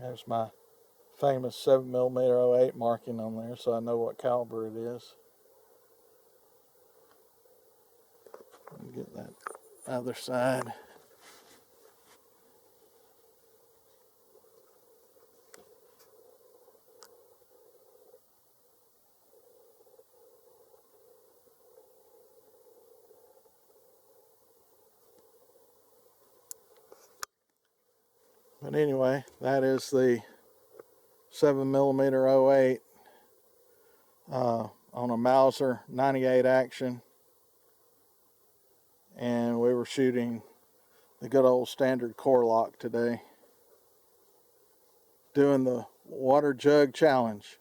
There's my famous 7mm-08 marking on there, so I know what caliber it is. Let me get that other side. But anyway, that is the 7mm-08 on a Mauser 98 action, and we were shooting the good old standard Core-lokt today, doing the water jug challenge.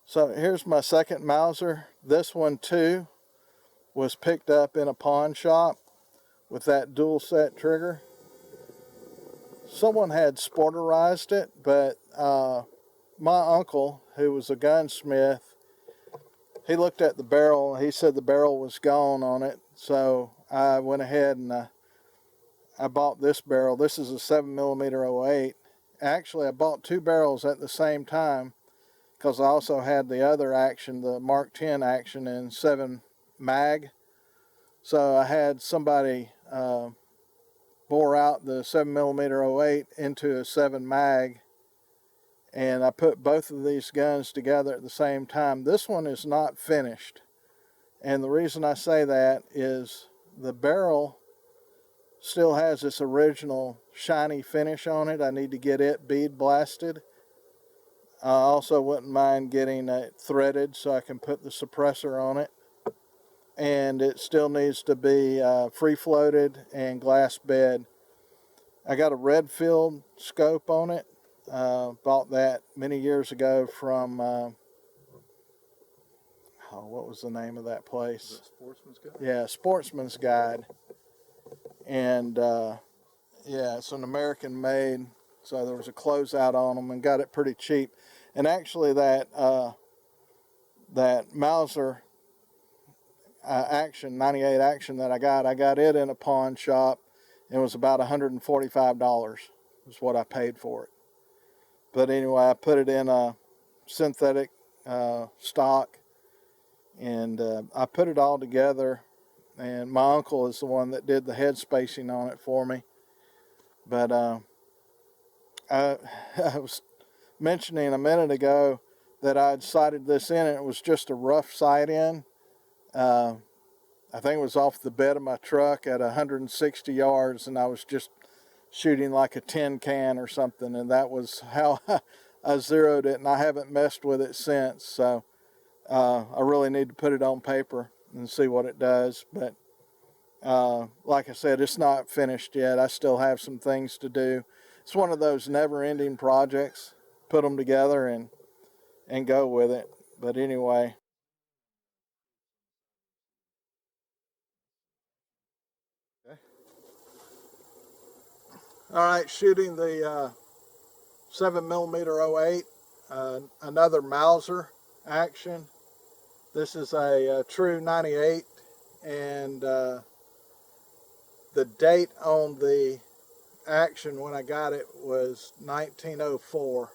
So here's my second Mauser. This one too was picked up in a pawn shop with that dual set trigger. Someone had sporterized it, but my uncle, who was a gunsmith, he looked at the barrel and he said the barrel was gone on it. So I went ahead and I bought this barrel. This is a 7mm-08. Actually, I bought two barrels at the same time, because I also had the other action, the Mark X action in 7mm. So I had somebody bore out the 7mm-08 into a 7mm, and I put both of these guns together at the same time. This one is not finished, and the reason I say that is the barrel still has this original shiny finish on it. I need to get it bead blasted. I also wouldn't mind getting it threaded so I can put the suppressor on it. And it still needs to be free floated and glass bed. I got a Redfield scope on it. Bought that many years ago from, what was the name of that place? Sportsman's Guide? Yeah, Sportsman's Guide. And yeah, it's an American made. So there was a closeout on them and got it pretty cheap. And actually that Mauser action, 98 action that I got it in a pawn shop. It was about $145 is what I paid for it. But anyway, I put it in a synthetic stock, and I put it all together, and my uncle is the one that did the head spacing on it for me. But I was mentioning a minute ago that I'd sighted this in, and it was just a rough sight in. I think it was off the bed of my truck at 160 yards, and I was just shooting like a tin can or something, and that was how I zeroed it, and I haven't messed with it since. So I really need to put it on paper and see what it does. But like I said, it's not finished yet. I still have some things to do. It's one of those never-ending projects. Put them together and go with it. But anyway. Okay. All right, shooting the 7mm-08, another Mauser action. This is a true 98, and the date on the action when I got it was 1904.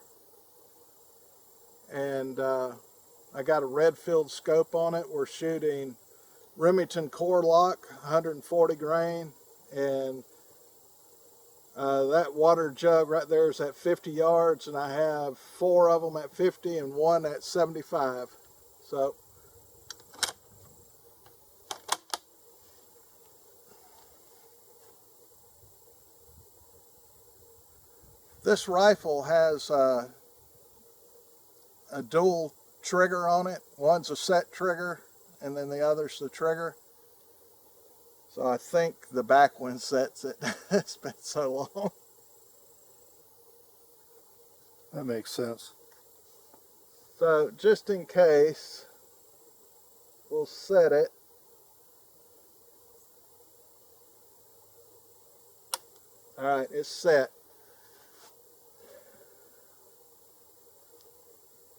And I got a Redfield scope on it. We're shooting Remington Core-lokt, 140 grain, and that water jug right there is at 50 yards, and I have 4 of them at 50 and 1 at 75. So this rifle has a dual trigger on it. One's a set trigger, and then the other's the trigger. So I think the back one sets it. It's been so long. That makes sense. So just in case, we'll set it. All right, it's set.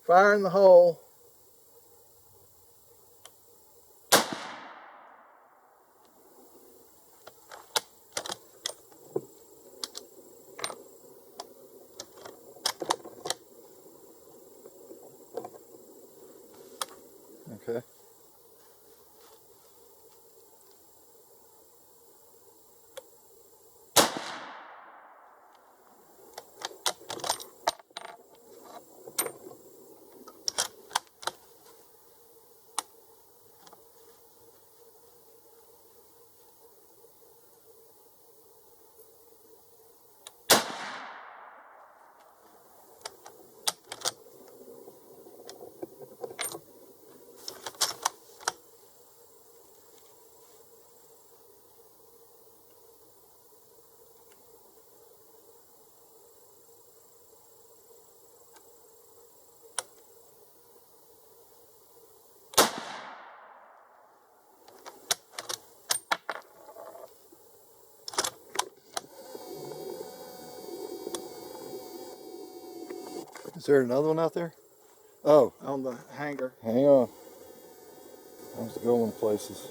Fire in the hole. Okay. Is there another one out there? Oh, On the hanger. hang on. I was going places.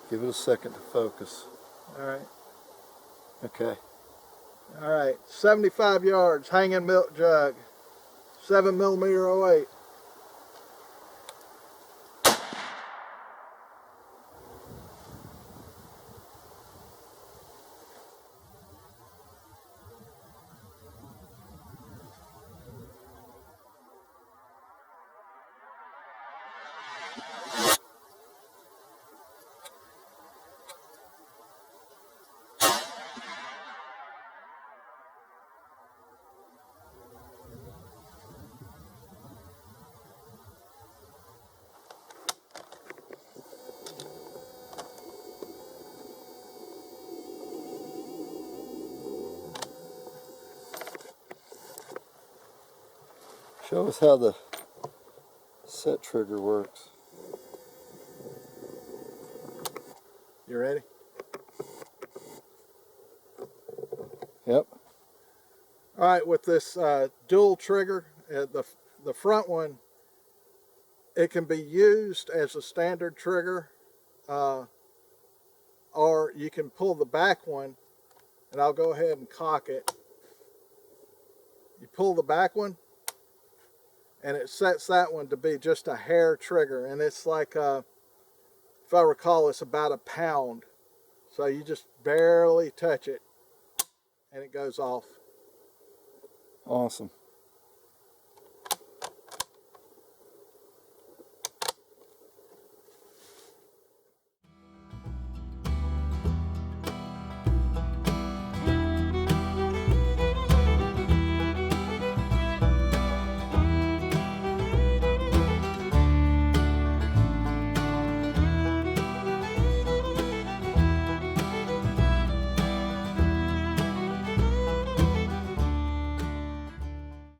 Give it a second to focus. All right. Okay. All right. 75 yards, hanging milk jug. 7mm-08. Show us how the set trigger works. You ready? Yep. All right, with this dual trigger, the front one, it can be used as a standard trigger, or you can pull the back one, and I'll go ahead and cock it. You pull the back one, and it sets that one to be just a hair trigger, and it's like, if I recall, it's about a pound. So you just barely touch it, and it goes off. Awesome.